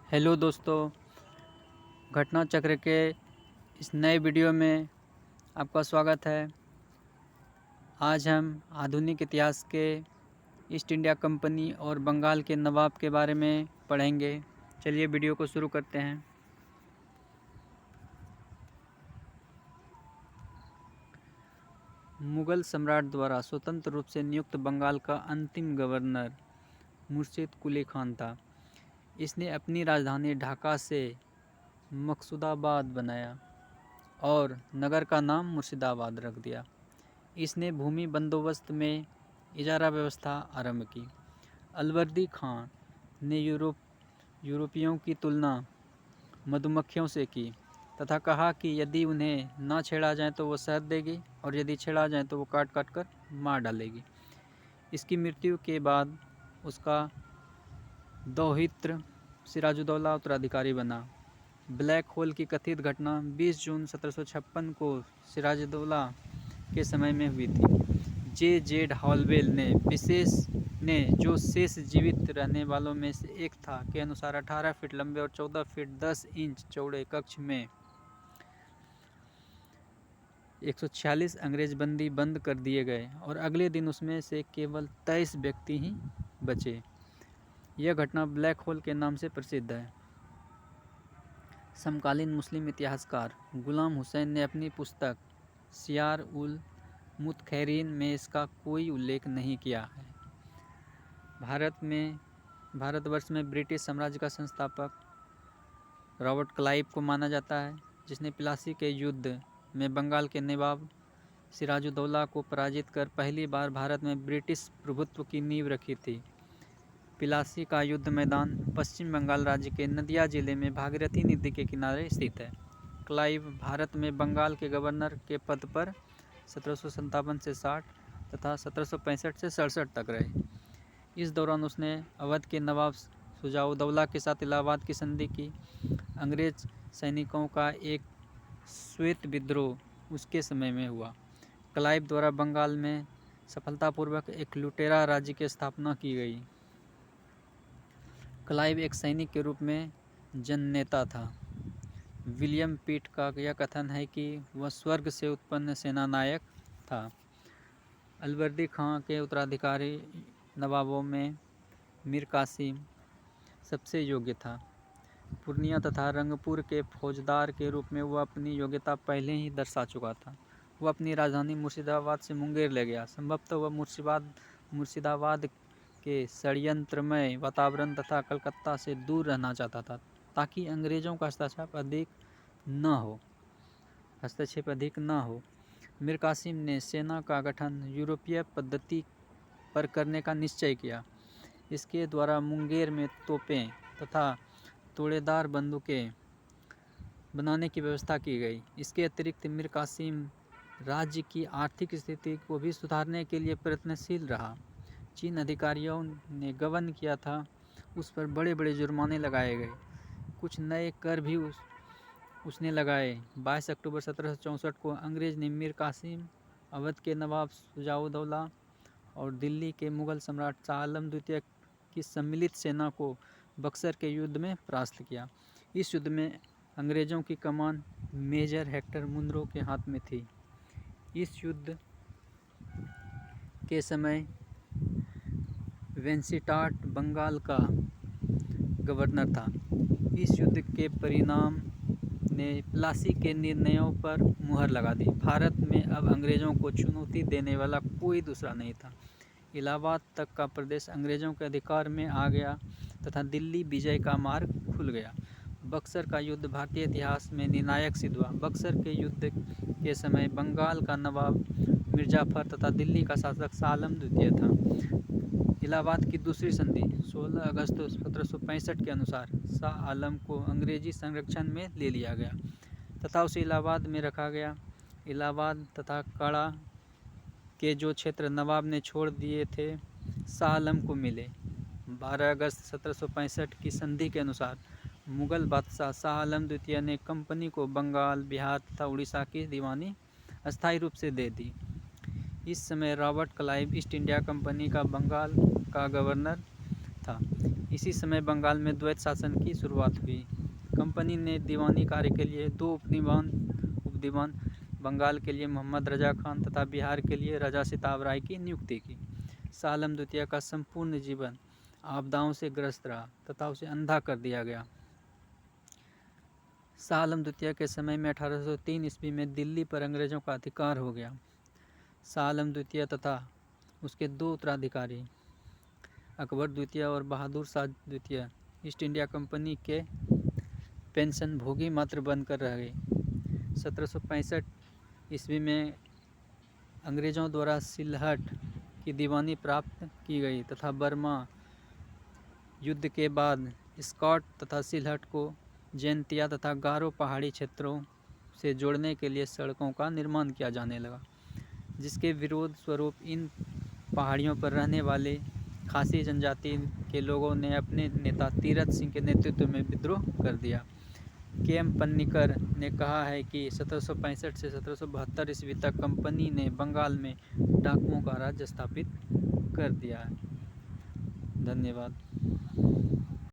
Hello दोस्तों, घटना चक्र के इस नए वीडियो में आपका स्वागत है। आज हम आधुनिक इतिहास के ईस्ट इंडिया कंपनी और बंगाल के नवाब के बारे में पढ़ेंगे। चलिए वीडियो को शुरू करते हैं। मुगल सम्राट द्वारा स्वतंत्र रूप से नियुक्त बंगाल का अंतिम गवर्नर मुर्शिद कुली खान था। इसने अपनी राजधानी ढाका से मकसूदाबाद बनाया और नगर का नाम मुर्शिदाबाद रख दिया। इसने भूमि बंदोबस्त में इजारा व्यवस्था आरंभ की। अलवर्दी खान ने यूरोपियों की तुलना मधुमक्खियों से की तथा कहा कि यदि उन्हें ना छेड़ा जाए तो वो शहद देगी और यदि छेड़ा जाए तो वो काट काट कर मार डालेगी। इसकी मृत्यु के बाद उसका दौहित्र सिराजुद्दौला उत्तराधिकारी बना। ब्लैक होल की कथित घटना 20 जून 1756 को सिराजुद्दौला के समय में हुई थी। जेड हॉलवेल ने जो शेष जीवित रहने वालों में से एक था के अनुसार 18 फीट लंबे और 14 फीट 10 इंच चौड़े कक्ष में 146 अंग्रेज बंदी बंद कर दिए गए और अगले दिन उसमें से केवल 23 व्यक्ति ही बचे। यह घटना ब्लैक होल के नाम से प्रसिद्ध है। समकालीन मुस्लिम इतिहासकार गुलाम हुसैन ने अपनी पुस्तक सियार उल मुतखैरीन में इसका कोई उल्लेख नहीं किया है। भारतवर्ष में ब्रिटिश साम्राज्य का संस्थापक रॉबर्ट क्लाइव को माना जाता है, जिसने प्लासी के युद्ध में बंगाल के नवाब सिराजुद्दौला को पराजित कर पहली बार भारत में ब्रिटिश प्रभुत्व की नींव रखी थी। प्लासी का युद्ध मैदान पश्चिम बंगाल राज्य के नदिया जिले में भागीरथी नदी के किनारे स्थित है। क्लाइव भारत में बंगाल के गवर्नर के पद पर 1757 से 60 तथा 1765 से 67 तक रहे। इस दौरान उसने अवध के नवाब शुजाउद्दौला के साथ इलाहाबाद की संधि की। अंग्रेज सैनिकों का एक श्वेत विद्रोह उसके समय में हुआ। क्लाइव द्वारा बंगाल में सफलतापूर्वक एक लुटेरा राज्य की स्थापना की गई। क्लाइव एक सैनिक के रूप में जननेता था। विलियम पिट का यह कथन है कि वह स्वर्ग से उत्पन्न सेनानायक था। अलवर्दी खां के उत्तराधिकारी नवाबों में मीर कासिम सबसे योग्य था। पूर्णिया तथा रंगपुर के फौजदार के रूप में वह अपनी योग्यता पहले ही दर्शा चुका था। वह अपनी राजधानी मुर्शिदाबाद से मुंगेर ले गया। संभवतः वह मुर्शिदाबाद के षड्यंत्रमय वातावरण तथा कलकत्ता से दूर रहना चाहता था, ताकि अंग्रेजों का हस्तक्षेप अधिक न हो। मीर कासिम ने सेना का गठन यूरोपीय पद्धति पर करने का निश्चय किया। इसके द्वारा मुंगेर में तोपें तथा तोड़ेदार बंदूकें बनाने की व्यवस्था की गई। इसके अतिरिक्त मीर कासिम राज्य की आर्थिक स्थिति को भी सुधारने के लिए प्रयत्नशील रहा। जिन अधिकारियों ने गबन किया था उस पर बड़े बड़े जुर्माने लगाए गए। कुछ नए कर भी उसने लगाए। 22 अक्टूबर 1764 को अंग्रेज ने मीर कासिम, अवध के नवाब शुजाउद्दौला और दिल्ली के मुगल सम्राट शाह आलम द्वितीय की सम्मिलित सेना को बक्सर के युद्ध में परास्त किया। इस युद्ध में अंग्रेजों की कमान मेजर हेक्टर मुनरो के हाथ में थी। इस युद्ध के समय वेंसिटाट बंगाल का गवर्नर था। इस युद्ध के परिणाम ने प्लासी के निर्णयों पर मुहर लगा दी। भारत में अब अंग्रेजों को चुनौती देने वाला कोई दूसरा नहीं था। इलाहाबाद तक का प्रदेश अंग्रेजों के अधिकार में आ गया तथा दिल्ली विजय का मार्ग खुल गया। बक्सर का युद्ध भारतीय इतिहास में निर्णायक सिद्ध हुआ। बक्सर के युद्ध के समय बंगाल का नवाब मिर्जाफर तथा दिल्ली का शासक शाह आलम द्वितीय था। इलाहाबाद की दूसरी संधि 16 अगस्त 1765 के अनुसार शाह आलम को अंग्रेजी संरक्षण में ले लिया गया तथा उसे इलाहाबाद में रखा गया। इलाहाबाद तथा काड़ा के जो क्षेत्र नवाब ने छोड़ दिए थे शाह आलम को मिले। 12 अगस्त 1765 की संधि के अनुसार मुगल बादशाह शाह आलम द्वितीय ने कंपनी को बंगाल, बिहार तथा उड़ीसा की दीवानी अस्थायी रूप से दे दी। इस समय Robert Clive east India company का बंगाल का गवर्नर था। इसी समय बंगाल में द्वैत शासन की शुरुआत हुई। कंपनी ने दीवानी कार्य के लिए 2 उपदीवान बंगाल के लिए मोहम्मद रजा खान तथा बिहार के लिए राजा सिताब राय की नियुक्ति की। शाह आलम द्वितीय का संपूर्ण जीवन आपदाओं से ग्रस्त रहा तथा उसे अंधा कर दिया गया। शाह आलम द्वितीय के समय में 1803 ईस्वी में दिल्ली पर अंग्रेजों का अधिकार हो गया। शाह आलम द्वितीय तथा उसके 2 उत्तराधिकारी अकबर द्वितीय और बहादुर शाह द्वितीय ईस्ट इंडिया कंपनी के पेंशन भोगी मात्र बनकर रह गए। 1765 ईस्वी में अंग्रेज़ों द्वारा सिलहट की दीवानी प्राप्त की गई तथा बर्मा युद्ध के बाद स्कॉट तथा सिलहट को जैंतिया तथा गारो पहाड़ी क्षेत्रों से जोड़ने के लिए सड़कों का निर्माण किया जाने लगा, जिसके विरोध स्वरूप इन पहाड़ियों पर रहने वाले खासी जनजाति के लोगों ने अपने नेता तीरथ सिंह के नेतृत्व में विद्रोह कर दिया। के.एम. पन्नीकर ने कहा है कि 1765 से 1772 ईस्वी तक कंपनी ने बंगाल में डाकुओं का राज्य स्थापित कर दिया है। धन्यवाद।